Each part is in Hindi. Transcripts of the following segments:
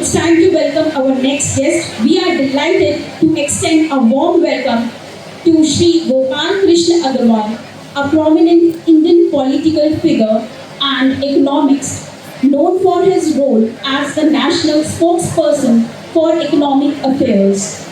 it's time to welcome our next guest. We are delighted to extend a warm welcome to Shri Gopal Krishna Agarwal, a prominent Indian political figure and economist known for his role as the national spokesperson for economic affairs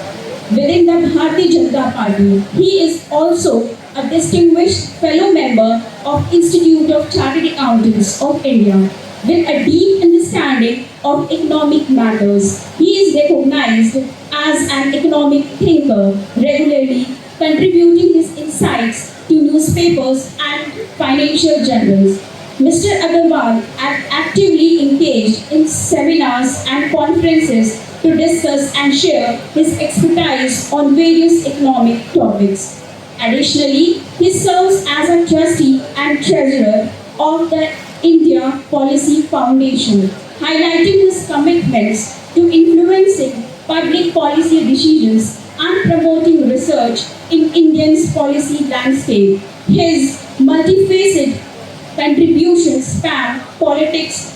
within the Bharatiya Janata Party. He is also a distinguished fellow member of Institute of Chartered Accountants of India with a deep understanding of economic matters. He is recognized as an economic thinker, regularly contributing his insights to newspapers and financial journals. Mr. Agarwal is actively engaged in seminars and conferences to discuss and share his expertise on various economic topics. Additionally, he serves as a trustee and treasurer of the India Policy Foundation, highlighting his commitments to influencing public policy decisions and promoting research in India's policy landscape. His multifaceted contributions span politics,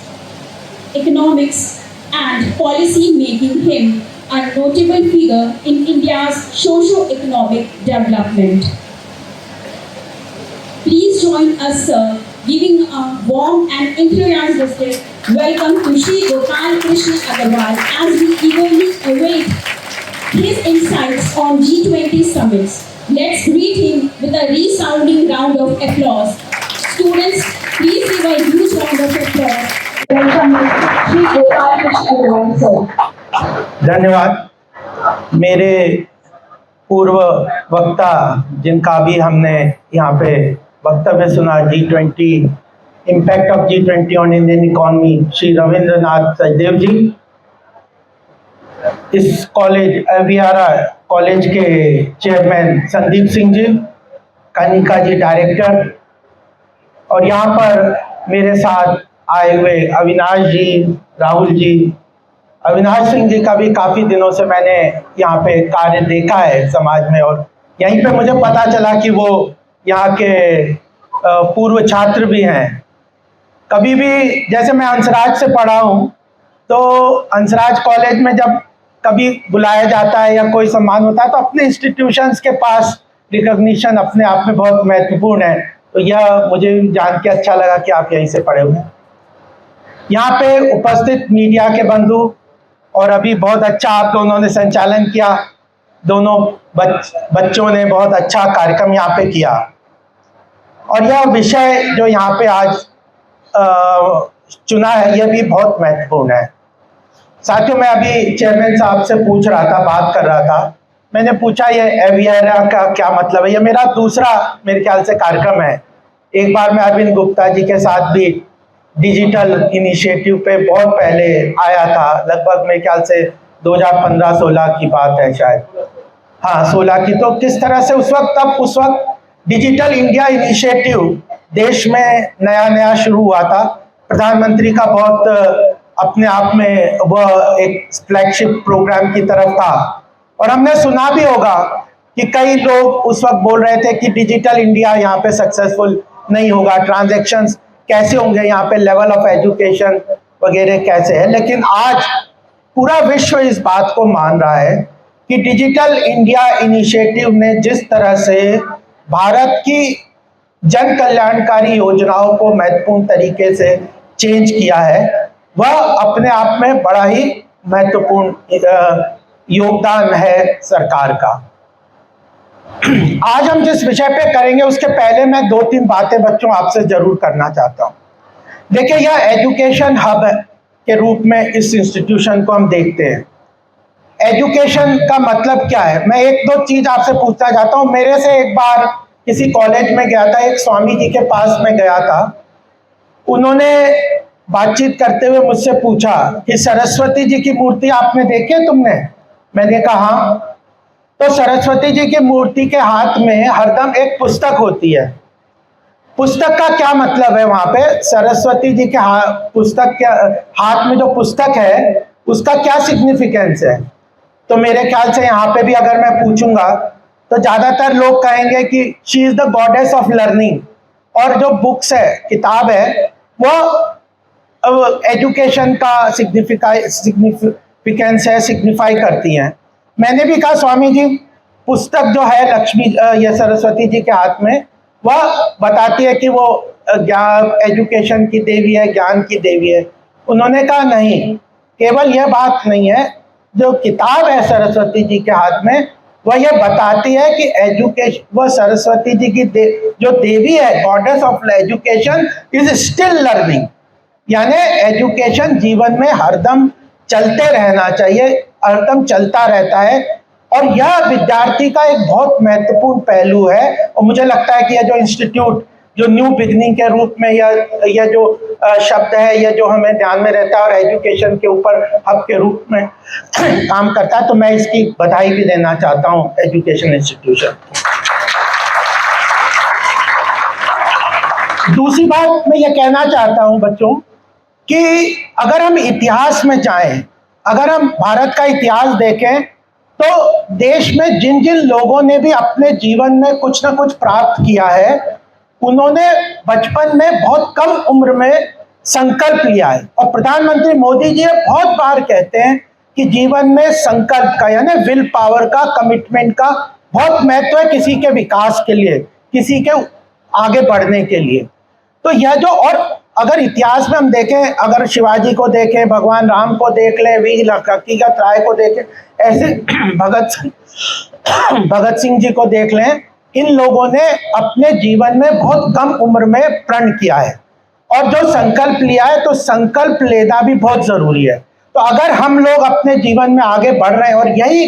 economics, and policy, making him a notable figure in India's socio-economic development. Please join us, sir, giving a warm and enthusiastic welcome to Shri Gopal Krishna Agarwal as we eagerly await his insights on G20 summits. Let's greet him with a resounding round of applause. Students, please give a huge round of applause. Welcome Shri Gopal Krishna Agarwal, sir. धन्यवाद। मेरे पूर्व वक्ता जिनका भी हमने यहाँ पे वक्तव्य सुना, G20 impact of G20 on Indian economy, Shri Ravindranath Sachdev ji, इस कॉलेज अवियारा कॉलेज के चेयरमैन संदीप सिंह जी, कनिका जी डायरेक्टर, और यहाँ पर मेरे साथ आए हुए अविनाश जी, राहुल जी। अविनाश सिंह जी का भी काफ़ी दिनों से मैंने यहाँ पे कार्य देखा है समाज में, और यहीं पे मुझे पता चला कि वो यहाँ के पूर्व छात्र भी हैं। कभी भी जैसे मैं हंसराज से पढ़ा हूँ, तो हंसराज कॉलेज में जब कभी बुलाया जाता है या कोई सम्मान होता है तो अपने इंस्टीट्यूशंस के पास रिकॉग्निशन अपने आप में बहुत महत्वपूर्ण है। तो यह मुझे जान के अच्छा लगा कि आप यहीं से पढ़े हुए हैं। यहाँ पे उपस्थित मीडिया के बंधु, और अभी बहुत अच्छा आप दोनों ने संचालन किया, दोनों बच्चों ने बहुत अच्छा कार्यक्रम यहाँ पे किया, और यह विषय जो यहाँ पे आज चुना है यह भी बहुत महत्वपूर्ण है। साथियों, मैं अभी चेयरमैन साहब से पूछ रहा था, बात कर रहा था, मैंने पूछा ये एवियरा का क्या मतलब है। ये मेरा दूसरा मेरे ख्याल से कार्यक्रम है। एक बार मैं अरविंद गुप्ता जी के साथ भी डिजिटल इनिशिएटिव पे बहुत पहले आया था, लगभग मेरे ख्याल से 2015-16 की बात है शायद, हाँ 16 की। तो किस तरह से उस वक्त डिजिटल इंडिया इनिशिएटिव देश में नया शुरू हुआ था। प्रधानमंत्री का बहुत अपने आप में वह एक फ्लैगशिप प्रोग्राम की तरफ था, और हमने सुना भी होगा कि कई लोग उस वक्त बोल रहे थे कि डिजिटल इंडिया यहाँ पे सक्सेसफुल नहीं होगा, ट्रांजैक्शंस कैसे होंगे, यहाँ पे लेवल ऑफ एजुकेशन वगैरह कैसे है। लेकिन आज पूरा विश्व इस बात को मान रहा है कि डिजिटल इंडिया इनिशिएटिव ने जिस तरह से भारत की जन कल्याणकारी योजनाओं को महत्वपूर्ण तरीके से चेंज किया है, वह अपने आप में बड़ा ही महत्वपूर्ण योगदान है सरकार का। आज हम जिस विषय पे करेंगे उसके पहले मैं 2-3 बातें बच्चों आपसे जरूर करना चाहता हूँ। देखिए, यह एजुकेशन हब के रूप में इस इंस्टीट्यूशन को हम देखते हैं। एजुकेशन का मतलब क्या है, मैं 1-2 चीज आपसे पूछना चाहता हूँ। मेरे से एक बार किसी कॉलेज में गया था, एक स्वामी जी के पास में गया था, उन्होंने बातचीत करते हुए मुझसे पूछा कि सरस्वती जी की मूर्ति आपने देखी है तुमने? मैंने कहा हाँ। तो सरस्वती जी की मूर्ति के हाथ में हरदम एक पुस्तक होती है। पुस्तक का क्या मतलब है? वहां पे सरस्वती जी के पुस्तक के हाथ में जो पुस्तक है उसका क्या सिग्निफिकेंस है? तो मेरे ख्याल से यहाँ पे भी अगर मैं पूछूंगा तो ज्यादातर लोग कहेंगे कि she is the goddess of learning, और जो बुक्स है, किताब है, वो एजुकेशन का वी कैन से सिग्निफाई करती हैं। मैंने भी कहा स्वामी जी पुस्तक जो है लक्ष्मी या सरस्वती जी के हाथ में, वह बताती है कि वो ज्ञान एजुकेशन की देवी है, ज्ञान की देवी है। उन्होंने कहा नहीं, केवल यह बात नहीं है, जो किताब है सरस्वती जी के हाथ में वह यह बताती है कि एजुकेशन, वह सरस्वती जी की जो देवी है, goddess of education, is still learning. यानी एजुकेशन जीवन में हरदम चलते रहना चाहिए, हरदम चलता रहता है, और यह विद्यार्थी का एक बहुत महत्वपूर्ण पहलू है। और मुझे लगता है कि यह जो इंस्टीट्यूट जो न्यू बिगनिंग के रूप में यह जो शब्द है, यह जो हमें ध्यान में रहता है और एजुकेशन के ऊपर हब के रूप में काम करता है, तो मैं इसकी बधाई भी देना चाहता हूँ एजुकेशन इंस्टीट्यूशन। दूसरी बात मैं ये कहना चाहता हूँ बच्चों कि अगर हम इतिहास में जाएं, अगर हम भारत का इतिहास देखें, तो देश में जिन जिन लोगों ने भी अपने जीवन में कुछ ना कुछ प्राप्त किया है, उन्होंने बचपन में बहुत कम उम्र में संकल्प लिया है। और प्रधानमंत्री मोदी जी बहुत बार कहते हैं कि जीवन में संकल्प का, यानी विल पावर का, कमिटमेंट का बहुत महत्व है किसी के विकास के लिए, किसी के आगे बढ़ने के लिए। तो यह जो, और अगर इतिहास में हम देखें, अगर शिवाजी को देखें, भगवान राम को देख लें, वीर हकीकत राय को देखें, ऐसे भगत सिंह जी को देख लें, इन लोगों ने अपने जीवन में बहुत कम उम्र में प्रण किया है और जो संकल्प लिया है, तो संकल्प लेना भी बहुत जरूरी है। तो अगर हम लोग अपने जीवन में आगे बढ़ रहे हैं, और यही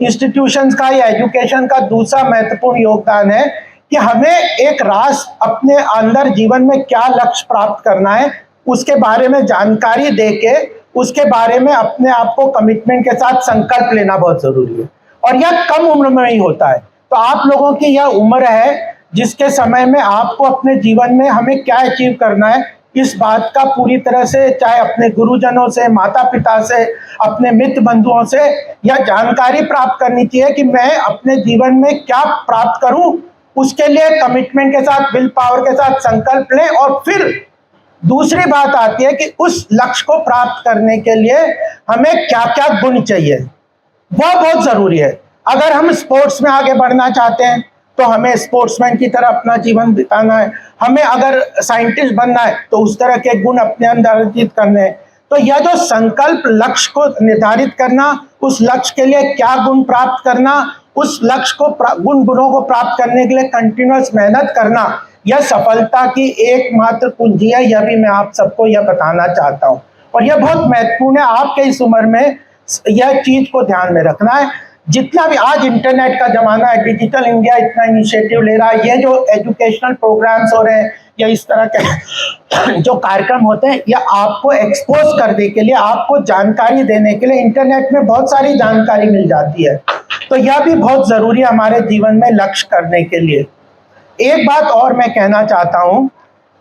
इंस्टीट्यूशंस का या एजुकेशन का दूसरा महत्वपूर्ण योगदान है कि हमें एक राष्ट्र अपने अंदर जीवन में क्या लक्ष्य प्राप्त करना है उसके बारे में जानकारी देके उसके बारे में अपने आप को कमिटमेंट के साथ संकल्प लेना बहुत जरूरी है, और यह कम उम्र में ही होता है। तो आप लोगों की यह उम्र है जिसके समय में आपको अपने जीवन में हमें क्या अचीव करना है, इस बात का पूरी तरह से, चाहे अपने गुरुजनों से, माता पिता से, अपने मित्र बंधुओं से यह जानकारी प्राप्त करनी चाहिए कि मैं अपने जीवन में क्या प्राप्त करूं। उसके लिए कमिटमेंट के साथ, विल पावर के साथ संकल्प लें। और फिर दूसरी बात आती है कि उस लक्ष्य को प्राप्त करने के लिए हमें क्या क्या गुण चाहिए, वह बहुत जरूरी है। अगर हम स्पोर्ट्स में आगे बढ़ना चाहते हैं तो हमें स्पोर्ट्समैन की तरह अपना जीवन बिताना है। हमें अगर साइंटिस्ट बनना है तो उस तरह के गुण अपने अंदर अर्जित करने हैं। तो यह जो संकल्प, लक्ष्य को निर्धारित करना, उस लक्ष्य के लिए क्या गुण प्राप्त करना, उस लक्ष्य को गुणों को प्राप्त करने के लिए कंटिन्यूअस मेहनत करना, यह सफलता की एकमात्र कुंजी है। यह भी मैं आप सबको यह बताना चाहता हूँ, और यह बहुत महत्वपूर्ण है। आपके इस उम्र में यह चीज को ध्यान में रखना है। जितना भी आज इंटरनेट का जमाना है, डिजिटल इंडिया इतना इनिशिएटिव ले रहा है, ये जो एजुकेशनल प्रोग्राम्स हो रहे हैं या इस तरह के जो कार्यक्रम होते हैं, यह आपको एक्सपोज करने के लिए, आपको जानकारी देने के लिए, इंटरनेट में बहुत सारी जानकारी मिल जाती है। तो यह भी बहुत जरूरी है हमारे जीवन में लक्ष्य करने के लिए। एक बात और मैं कहना चाहता हूं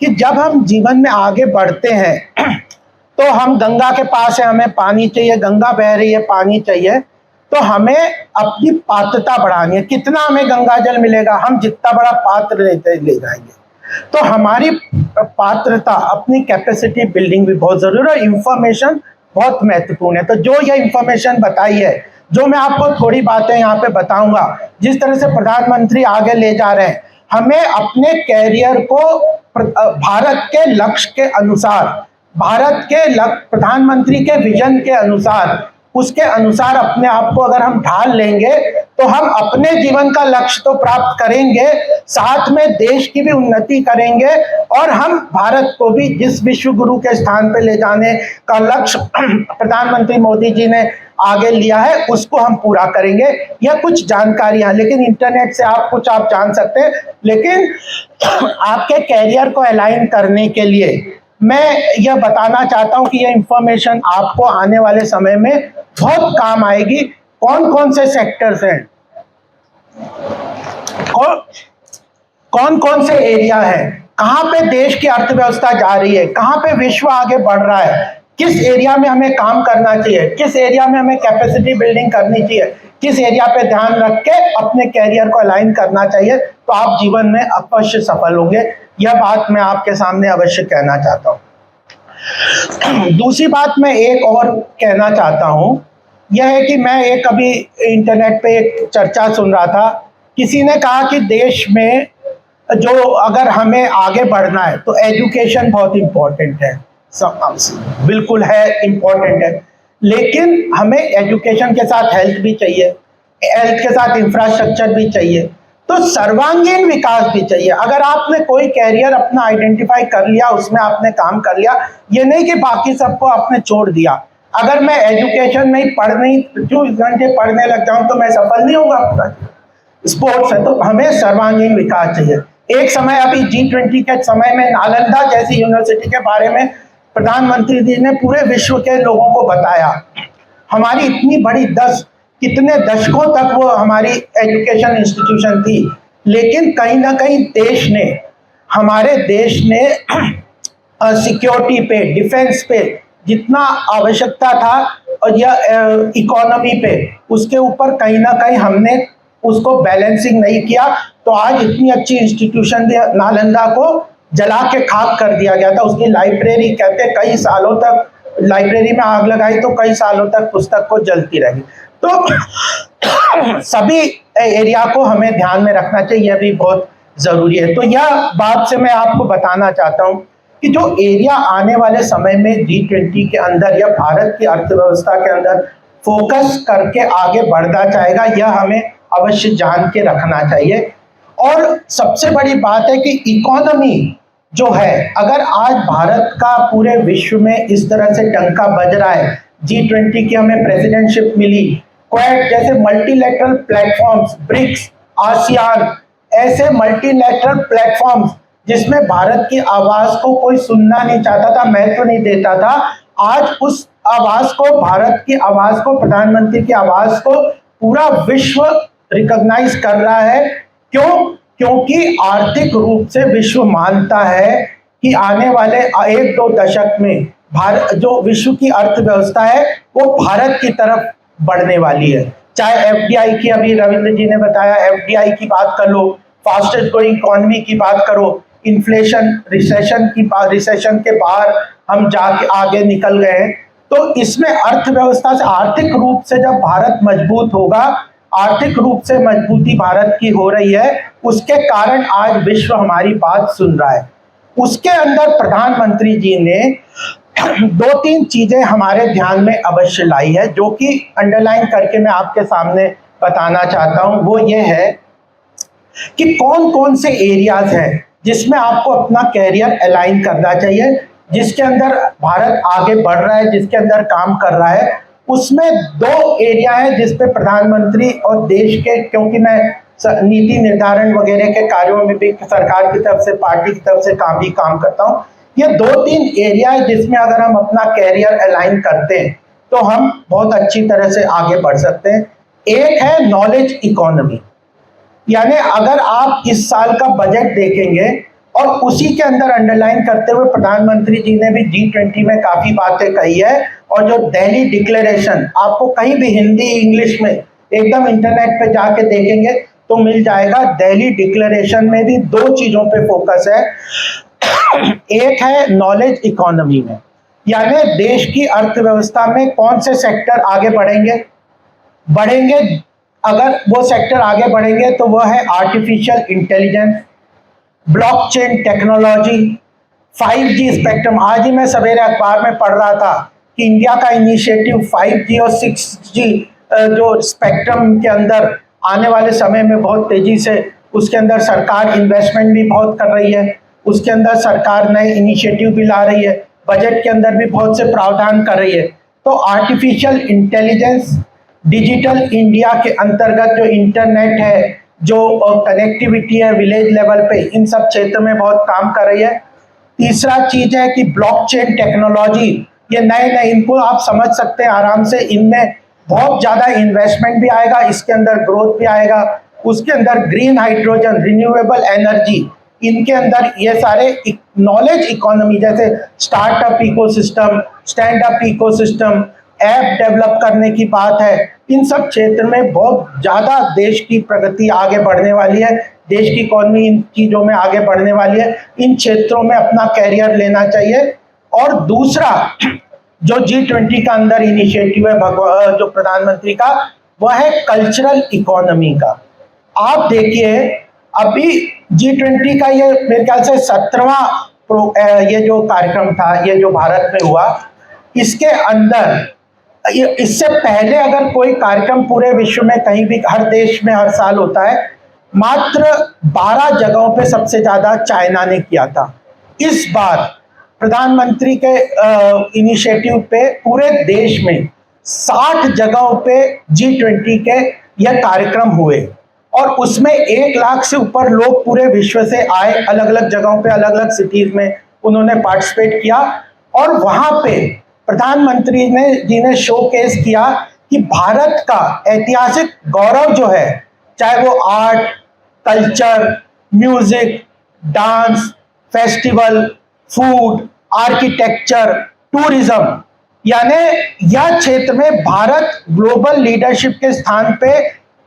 कि जब हम जीवन में आगे बढ़ते हैं तो हम गंगा के पास है, हमें पानी चाहिए, गंगा बह रही है, पानी चाहिए, तो हमें अपनी पात्रता बढ़ानी है। कितना हमें गंगा जल मिलेगा, हम जितना बड़ा पात्र लेते ले जाएंगे। तो हमारी पात्रता, अपनी कैपेसिटी बिल्डिंग भी बहुत जरूरी है। इंफॉर्मेशन बहुत महत्वपूर्ण है। तो जो ये इंफॉर्मेशन बताई है, जो मैं आपको थोड़ी बातें यहाँ पे बताऊंगा, जिस तरह से प्रधानमंत्री आगे ले जा रहे हैं, हमें अपने कैरियर को भारत के लक्ष्य के अनुसार, भारत के प्रधानमंत्री के विजन के अनुसार, उसके अनुसार अपने आप को अगर हम ढाल लेंगे तो हम अपने जीवन का लक्ष्य तो प्राप्त करेंगे, साथ में देश की भी उन्नति करेंगे, और हम भारत को भी जिस विश्व गुरु के स्थान पर ले जाने का लक्ष्य प्रधानमंत्री मोदी जी ने आगे लिया है, उसको हम पूरा करेंगे। यह कुछ जानकारियां, लेकिन इंटरनेट से आप जान सकते हैं। लेकिन आपके कैरियर को अलाइन करने के लिए मैं यह बताना चाहता हूं कि यह इंफॉर्मेशन आपको आने वाले समय में बहुत काम आएगी। कौन कौन से सेक्टर्स हैं, कौन कौन से एरिया हैं, कहां पे देश की अर्थव्यवस्था जा रही है, कहां पे विश्व आगे बढ़ रहा है, किस एरिया में हमें काम करना चाहिए, किस एरिया में हमें कैपेसिटी बिल्डिंग करनी चाहिए, किस एरिया पे ध्यान रख के अपने कैरियर को अलाइन करना चाहिए, तो आप जीवन में अवश्य सफल होंगे। यह बात मैं आपके सामने अवश्य कहना चाहता हूं। दूसरी बात मैं एक और कहना चाहता हूं यह है कि मैं एक अभी इंटरनेट पे एक चर्चा सुन रहा था, किसी ने कहा कि देश में जो अगर हमें आगे बढ़ना है तो एजुकेशन बहुत इम्पोर्टेंट है। बिल्कुल है, इम्पोर्टेंट है, लेकिन हमें एजुकेशन के साथ हेल्थ भी चाहिए, हेल्थ के साथ इंफ्रास्ट्रक्चर भी चाहिए, तो सर्वांगीण विकास भी चाहिए। अगर आपने कोई कैरियर अपना आइडेंटिफाई कर लिया, उसमें आपने काम कर लिया, ये नहीं कि बाकी सबको आपने छोड़ दिया। अगर मैं एजुकेशन में ही 24 घंटे पढ़ने लग जाऊं तो मैं सफल नहीं होगा। स्पोर्ट्स है, तो हमें सर्वांगीण विकास चाहिए। एक समय अभी G20 के समय में नालंदा जैसी यूनिवर्सिटी के बारे में प्रधानमंत्री जी ने पूरे विश्व के लोगों को बताया। हमारी इतनी बड़ी कितने दशकों तक वो हमारी एजुकेशन इंस्टीट्यूशन थी, लेकिन कहीं ना कहीं हमारे देश ने सिक्योरिटी पे, डिफेंस पे जितना आवश्यकता था और यह इकोनॉमी पे, उसके ऊपर कहीं ना कहीं हमने उसको बैलेंसिंग नहीं किया। तो आज इतनी अच्छी इंस्टीट्यूशन नालंदा को जला के खाक कर दिया गया था। उसकी लाइब्रेरी कहते कई सालों तक, लाइब्रेरी में आग लगाई तो कई सालों तक पुस्तक को जलती रही। तो सभी एरिया को हमें ध्यान में रखना चाहिए, यह भी बहुत जरूरी है। तो यह बात से मैं आपको बताना चाहता हूं कि जो एरिया आने वाले समय में G20 के अंदर या भारत की अर्थव्यवस्था के अंदर फोकस करके आगे बढ़ना चाहेगा, यह हमें अवश्य जान के रखना चाहिए। और सबसे बड़ी बात है कि इकोनॉमी जो है, अगर आज भारत का पूरे विश्व में इस तरह से डंका बज रहा है, G20 की हमें प्रेसिडेंटशिप मिली, क्वाड जैसे मल्टीलैटरल प्लेटफॉर्म्स, ब्रिक्स, आसियान, ऐसे मल्टीलैटरल प्लेटफॉर्म्स जिसमें भारत की आवाज को कोई सुनना नहीं चाहता था, महत्व नहीं देता था, आज उस आवाज को, भारत की आवाज को, प्रधानमंत्री की आवाज को पूरा विश्व रिकॉग्नाइज कर रहा है। क्यों? क्योंकि आर्थिक रूप से विश्व मानता है कि आने वाले 1-2 दशक में भारत, जो विश्व की अर्थव्यवस्था है, वो भारत की तरफ बढ़ने वाली है। चाहे FDI की, अभी रविंद्र जी ने बताया, FDI की बात कर लो, फास्टेस्ट ग्रोइंग इकोनॉमी की बात करो, इन्फ्लेशन, रिसेशन के बाहर हम जाके आगे निकल गए हैं। तो इसमें अर्थव्यवस्था से, आर्थिक रूप से जब भारत मजबूत होगा, आर्थिक रूप से मजबूती भारत की हो रही है, उसके कारण आज विश्व हमारी बात सुन रहा है। उसके अंदर प्रधानमंत्री जी ने 2-3 चीजें हमारे ध्यान में अवश्य लाई है, जो कि अंडरलाइन करके मैं आपके सामने बताना चाहता हूं। वो ये है कि कौन कौन से एरियाज हैं जिसमें आपको अपना कैरियर अलाइन करना चाहिए, जिसके अंदर भारत आगे बढ़ रहा है, जिसके अंदर काम कर रहा है। उसमें 2 एरिया है जिसपे प्रधानमंत्री और देश के, क्योंकि मैं नीति निर्धारण वगैरह के कार्यों में भी सरकार की तरफ से, पार्टी की तरफ से काम करता हूँ। ये 2-3 एरिया है जिसमें अगर हम अपना कैरियर अलाइन करते हैं तो हम बहुत अच्छी तरह से आगे बढ़ सकते हैं। एक है नॉलेज इकोनॉमी, यानी अगर आप इस साल का बजट देखेंगे और उसी के अंदर अंडरलाइन करते हुए प्रधानमंत्री जी ने भी G20 में काफी बातें कही है। और जो दिल्ली डिक्लेरेशन, आपको कहीं भी हिंदी इंग्लिश में एकदम इंटरनेट पे जाके देखेंगे तो मिल जाएगा। दिल्ली डिक्लेरेशन में भी 2 चीजों पे फोकस है। एक है नॉलेज इकोनॉमी में, यानी देश की अर्थव्यवस्था में कौन से सेक्टर आगे बढ़ेंगे। अगर वो सेक्टर आगे बढ़ेंगे तो वो है artificial intelligence, blockchain technology, 5G spectrum. आज ही मैं सवेरे अखबार में पढ़ रहा था कि इंडिया का इनिशिएटिव 5G और 6G जो स्पेक्ट्रम के अंदर आने वाले समय में बहुत तेजी से, उसके अंदर सरकार इन्वेस्टमेंट भी बहुत कर रही है, उसके अंदर सरकार नए इनिशिएटिव भी ला रही है, बजट के अंदर भी बहुत से प्रावधान कर रही है। तो आर्टिफिशियल इंटेलिजेंस, डिजिटल इंडिया के अंतर्गत जो इंटरनेट है, जो कनेक्टिविटी है विलेज लेवल पे, इन सब क्षेत्र में बहुत काम कर रही है। तीसरा चीज है कि ब्लॉकचेन टेक्नोलॉजी, ये नए, इनको आप समझ सकते हैं आराम से, इनमें बहुत ज्यादा इन्वेस्टमेंट भी आएगा, इसके अंदर ग्रोथ भी आएगा। उसके अंदर ग्रीन हाइड्रोजन, रिन्यूएबल एनर्जी, इनके अंदर ये सारे नॉलेज इकोनॉमी, जैसे startup ecosystem, stand up ecosystem, app develop करने की बात है, इन सब क्षेत्र में बहुत ज्यादा देश की प्रगति आगे बढ़ने वाली है, देश की इकोनॉमी इन चीजों में आगे बढ़ने वाली है। इन क्षेत्रों में अपना कैरियर लेना चाहिए। और दूसरा, जो G20 का अंदर इनिशिएटिव है जो प्रधानमंत्री का, वह है कल्चरल इकोनॉमी का। आप देखिए अभी G20 का ये मेरे ख्याल से 17वां ये जो कार्यक्रम था, ये जो भारत में हुआ, इसके अंदर इससे पहले अगर कोई कार्यक्रम पूरे विश्व में कहीं भी हर देश में हर साल होता है, मात्र 12 जगहों पे सबसे ज्यादा चाइना ने किया था। इस बार प्रधानमंत्री के इनिशिएटिव पे पूरे देश में 60 जगहों पे G20 के यह कार्यक्रम हुए और उसमें 1 लाख से ऊपर लोग पूरे विश्व से आए, अलग अलग जगहों पे अलग अलग सिटीज में उन्होंने पार्टिसिपेट किया और वहां पे प्रधानमंत्री जी ने शोकेस किया कि भारत का ऐतिहासिक गौरव जो है, चाहे वो art, culture, music, dance, festival, food, architecture, tourism, यानी यह क्षेत्र में भारत ग्लोबल लीडरशिप के स्थान पे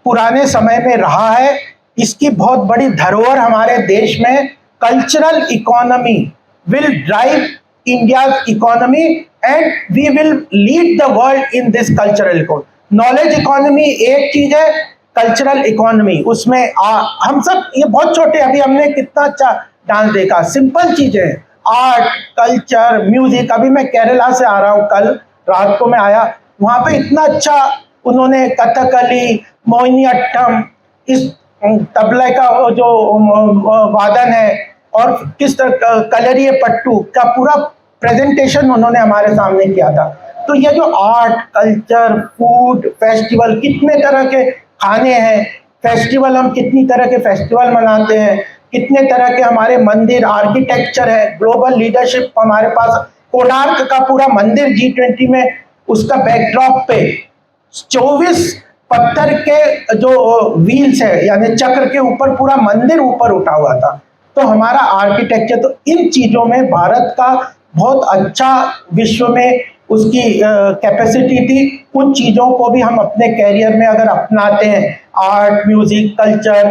पुराने समय में रहा है। इसकी बहुत बड़ी धरोहर हमारे देश में। Cultural economy will drive India's economy and we will lead the world in this cultural economy. Knowledge economy एक चीज है, कल्चरल इकोनॉमी उसमें हम सब ये बहुत छोटे, अभी हमने कितना अच्छा डांस देखा, सिंपल चीजें, आर्ट, कल्चर, म्यूजिक। अभी मैं केरला से आ रहा हूँ, कल रात को मैं आया, वहां पे इतना अच्छा उन्होंने कथकली, मोहिनीअट्टम, इस तबले का जो वादन है और किस तरह कलरिए पट्टू का पूरा प्रेजेंटेशन उन्होंने हमारे सामने किया था। तो ये जो आर्ट, कल्चर, फूड, फेस्टिवल, कितने तरह के खाने हैं, फेस्टिवल, हम कितनी तरह के फेस्टिवल मनाते हैं, कितने तरह के हमारे मंदिर, आर्किटेक्चर है, ग्लोबल लीडरशिप हमारे पास। कोणार्क का पूरा मंदिर G20 में उसका बैकड्रॉप पे 24 पत्थर के जो व्हील्स है यानी चक्र के ऊपर पूरा मंदिर ऊपर उठा हुआ था। तो हमारा आर्किटेक्चर, तो इन चीजों में भारत का बहुत अच्छा विश्व में उसकी कैपेसिटी थी। उन चीजों को भी हम अपने कैरियर में अगर अपनाते हैं, art, music, culture,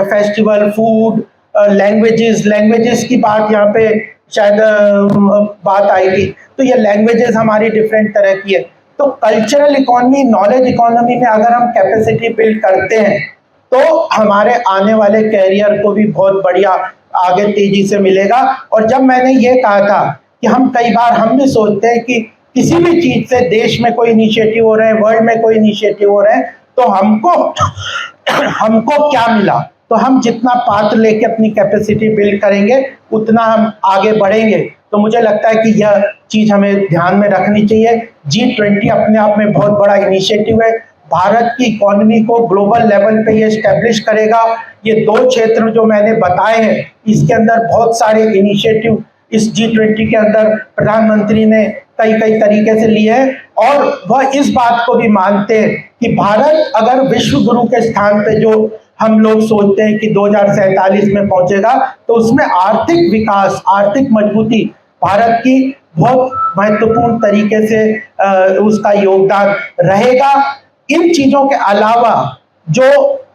festival, food, languages की बात यहाँ पे शायद बात आई थी, तो ये लैंग्वेजेस हमारी डिफरेंट तरह की है। तो कल्चरल इकोनॉमी, नॉलेज इकोनॉमी में अगर हम कैपेसिटी बिल्ड करते हैं तो हमारे आने वाले कैरियर को भी बहुत बढ़िया आगे तेजी से मिलेगा। और जब मैंने ये कहा था कि हम कई बार हम भी सोचते हैं कि किसी भी चीज से देश में कोई इनिशिएटिव हो रहे हैं, वर्ल्ड में कोई इनिशिएटिव हो रहे हैं, तो हमको क्या मिला, तो हम जितना पात्र लेके अपनी कैपेसिटी बिल्ड करेंगे उतना हम आगे बढ़ेंगे। तो मुझे लगता है कि यह चीज हमें ध्यान में रखनी चाहिए। G20 अपने आप में बहुत बड़ा इनिशिएटिव है, भारत की इकोनॉमी को ग्लोबल लेवल पे ये स्टैब्लिश करेगा। ये 2 क्षेत्र जो मैंने बताए हैं, इसके अंदर बहुत सारे इनिशिएटिव इस G20 के अंदर प्रधानमंत्री ने कई तरीके से लिए हैं और वह इस बात को भी मानते हैं कि भारत अगर विश्व गुरु के स्थान पे जो हम लोग सोचते हैं कि 2047 में पहुंचेगा, तो उसमें आर्थिक विकास, आर्थिक मजबूती भारत की बहुत महत्वपूर्ण तरीके से उसका योगदान रहेगा। इन चीजों के अलावा जो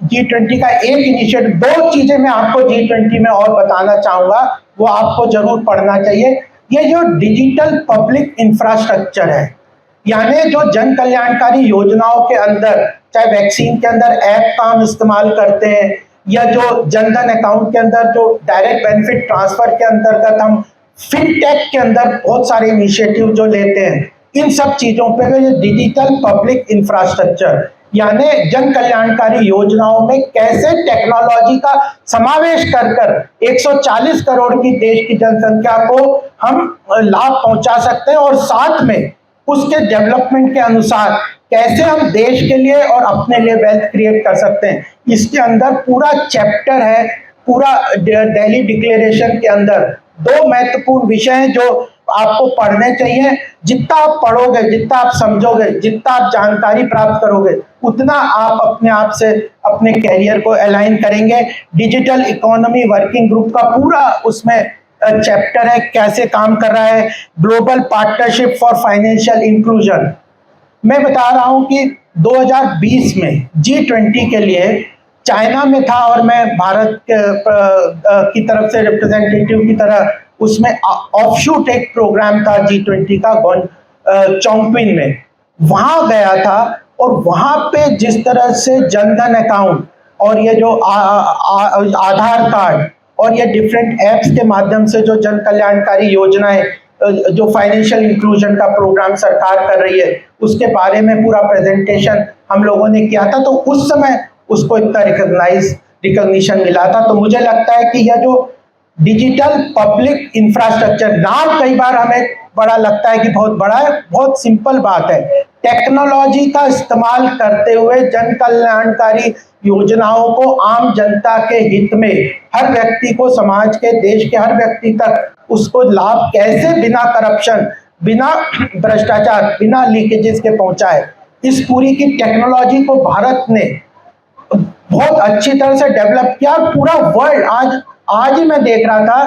G20 का एक इनिशिएटिव, 2 चीजें मैं आपको G20 में और बताना चाहूंगा, वो आपको जरूर पढ़ना चाहिए। ये जो डिजिटल पब्लिक इंफ्रास्ट्रक्चर है, यानी जो जन कल्याणकारी योजनाओं के अंदर, चाहे वैक्सीन के अंदर ऐप का हम इस्तेमाल करते हैं या जो जनधन अकाउंट के अंदर जो डायरेक्ट बेनिफिट ट्रांसफर के अंतर्गत हम फिनटेक के अंदर बहुत सारे इनिशिएटिव जो लेते हैं, इन सब चीजों पे ये डिजिटल पब्लिक इंफ्रास्ट्रक्चर यानी जन कल्याणकारी योजनाओं में कैसे टेक्नोलॉजी का समावेश कर 140 करोड़ की देश की जनसंख्या को हम लाभ पहुंचा सकते हैं और साथ में उसके डेवलपमेंट के अनुसार कैसे हम देश के लिए और अपने लिए वेल्थ क्रिएट कर सकते हैं। इसके अंदर पूरा चैप्टर है, पूरा दिल्ली डिक्लेरेशन के अंदर 2 महत्वपूर्ण विषय हैं जो आपको पढ़ने चाहिए। जितना आप पढ़ोगे, जितना आप समझोगे, जितना आप जानकारी प्राप्त करोगे, उतना आप अपने आप से अपने कैरियर को अलाइन करेंगे। डिजिटल इकोनॉमी वर्किंग ग्रुप का पूरा उसमें चैप्टर है, कैसे काम कर रहा है global partnership for financial inclusion. मैं बता रहा हूं कि 2020 में G20 के लिए चाइना में था और मैं भारत की तरफ से रिप्रेजेंटेटिव की तरह उसमें ऑफशूट एक प्रोग्राम था G20 का चोंगपिन में, वहां गया था। और वहां पे जिस तरह से जनधन अकाउंट और ये जो आधार कार्ड और ये डिफरेंट एप्स के माध्यम से जो जन कल्याणकारी योजनाएं, जो फाइनेंशियल इंक्लूजन का प्रोग्राम सरकार कर रही है, उसके बारे में पूरा प्रेजेंटेशन हम लोगों ने किया था। तो उस समय उसको इतना रिकॉग्निशन मिला था। तो मुझे लगता है कि यह जो डिजिटल पब्लिक इंफ्रास्ट्रक्चर, नाम कई बार हमें बड़ा लगता है कि बहुत बड़ा है, बहुत सिंपल बात है। टेक्नोलॉजी का इस्तेमाल करते हुए जन कल्याणकारी योजनाओं को आम जनता के हित में हर व्यक्ति को, समाज के, देश के हर व्यक्ति तक उसको लाभ कैसे बिना करप्शन, बिना भ्रष्टाचार, बिना लीकेजेस के पहुंचाए, इस पूरी की टेक्नोलॉजी को भारत ने बहुत अच्छी तरह से डेवलप किया। पूरा वर्ल्ड, आज ही मैं देख रहा था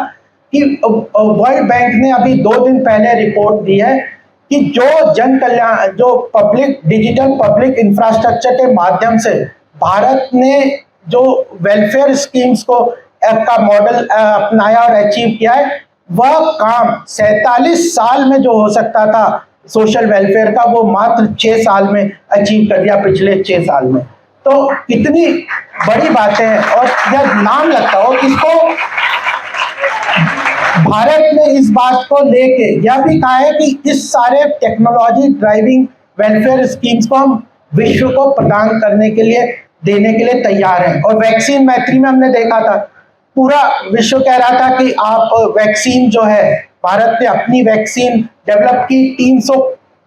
कि वर्ल्ड बैंक ने अभी 2 दिन पहले रिपोर्ट दी है कि जो डिजिटल पब्लिक इंफ्रास्ट्रक्चर के माध्यम से भारत ने जो वेलफेयर स्कीम्स को का मॉडल अपनाया और अचीव किया है, वह काम 47 साल में जो हो सकता था सोशल वेलफेयर का, वो मात्र 6 साल में अचीव कर दिया, पिछले 6 साल में। तो कितनी बड़ी बातें हैं। और यह नाम लगता हो इसको, भारत ने इस बात को लेके यह भी कहा है कि इस सारे टेक्नोलॉजी ड्राइविंग वेलफेयर स्कीम्स को हम विश्व को प्रदान करने के लिए, देने के लिए तैयार हैं। और वैक्सीन मैत्री में हमने देखा था, पूरा विश्व कह रहा था कि आप वैक्सीन जो है, भारत ने अपनी वैक्सीन डेवलप की,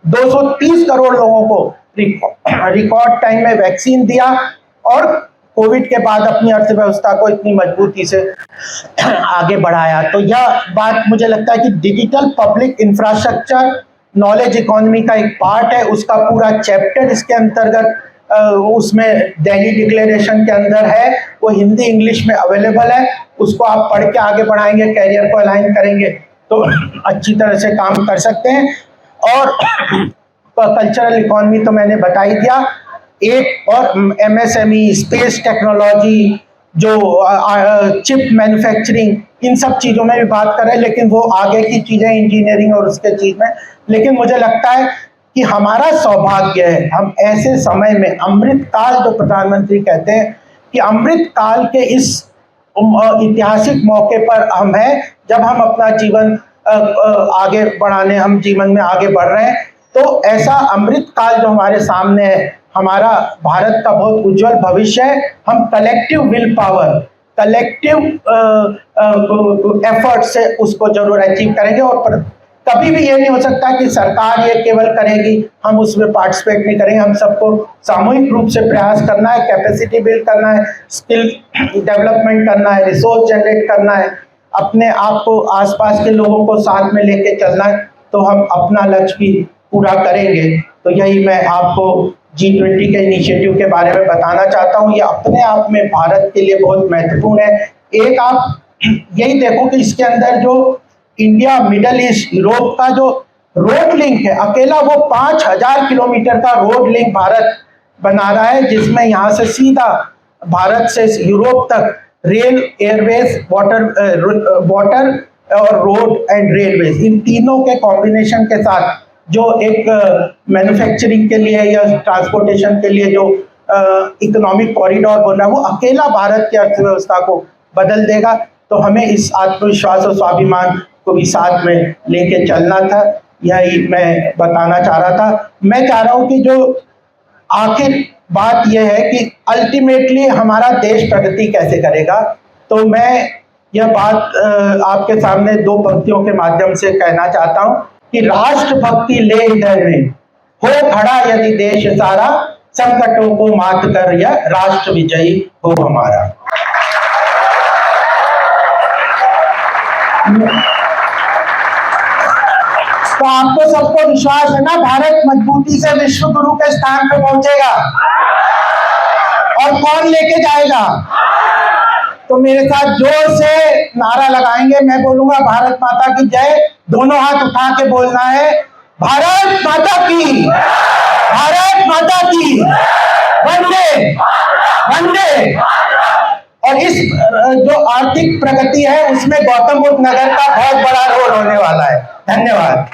230 करोड़ लोगों को रिकॉर्ड टाइम में वैक्सीन दिया और कोविड के बाद अपनी अर्थव्यवस्था को इतनी मजबूती से आगे बढ़ाया। तो यह बात मुझे लगता है कि digital public infrastructure knowledge economy का एक पार्ट है। उसका पूरा चैप्टर इसके अंतर्गत उसमें दिल्ली डिक्लेरेशन के अंदर है, वो हिंदी इंग्लिश में अवेलेबल है। उसको आप पढ़ के आगे बढ़ाएंगे, कैरियर को अलाइन करेंगे तो अच्छी तरह से काम कर सकते हैं। और कल्चरल इकोनॉमी तो मैंने बता ही दिया। एक और MSME, स्पेस टेक्नोलॉजी, जो चिप मैन्युफैक्चरिंग, इन सब चीज़ों में भी बात कर रहे हैं, लेकिन वो आगे की चीज़ें इंजीनियरिंग और उसके चीज़ में। लेकिन मुझे लगता है कि हमारा सौभाग्य है, हम ऐसे समय में अमृत काल, जो प्रधानमंत्री कहते हैं कि अमृत काल के इस ऐतिहासिक मौके पर हम हैं, जब हम अपना जीवन आगे बढ़ाने, हम जीवन में आगे बढ़ रहे हैं। तो ऐसा अमृत काल जो हमारे सामने है, हमारा भारत का बहुत उज्जवल भविष्य है। हम collective will power, collective effort से उसको जरूर अचीव करेंगे। और कभी भी ये नहीं हो सकता कि सरकार ये केवल करेगी, हम उसमें पार्टिसिपेट नहीं करेंगे। हम सबको सामूहिक रूप से प्रयास करना है, कैपेसिटी बिल्ड करना है, स्किल डेवलपमेंट करना है, रिसोर्स जनरेट करना है, अपने आप को, आसपास के लोगों को साथ में लेके चलना है, तो हम अपना लक्ष्य भी पूरा करेंगे। तो यही मैं आपको G20 के इनिशिएटिव के बारे में बताना चाहता हूँ। ये अपने आप में भारत के लिए बहुत महत्वपूर्ण है। एक आप यही देखो कि इसके अंदर जो इंडिया, मिडल ईस्ट, यूरोप का जो रोड लिंक है, अकेला वो 5000 किलोमीटर का रोड लिंक भारत बना रहा है, जिसमें यहाँ से सीधा भारत से यूरोप तक रेल, एयरवेज, वाटर और रोड एंड रेलवेज, इन तीनों के कॉम्बिनेशन के साथ जो एक मैन्युफैक्चरिंग के लिए या ट्रांसपोर्टेशन के लिए जो इकोनॉमिक कॉरिडोर बन रहा है, वो अकेला भारत की अर्थव्यवस्था को बदल देगा। तो हमें इस आत्मविश्वास और स्वाभिमान को भी साथ में लेके चलना था, यही मैं बताना चाह रहा था। मैं चाह रहा हूँ कि जो आखिर बात यह है कि अल्टीमेटली हमारा देश प्रगति कैसे करेगा। तो मैं यह बात आपके सामने 2 पंक्तियों के माध्यम से कहना चाहता हूँ कि राष्ट्रभक्ति ले हृदय में, हो खड़ा यदि देश सारा, संकटों को मात कर यह राष्ट्र विजयी हो हमारा। तो आपको सबको विश्वास है ना, भारत मजबूती से विश्व गुरु के स्थान पे पहुंचेगा। और कौन लेके जाएगा? तो मेरे साथ जोर से नारा लगाएंगे। मैं बोलूंगा भारत माता की जय, दोनों हाथ उठा के बोलना है, भारत माता की, भारत माता की, वंदे वंदे। और इस जो आर्थिक प्रगति है उसमें गौतम बुद्ध नगर का बहुत बड़ा रोल होने वाला है। धन्यवाद।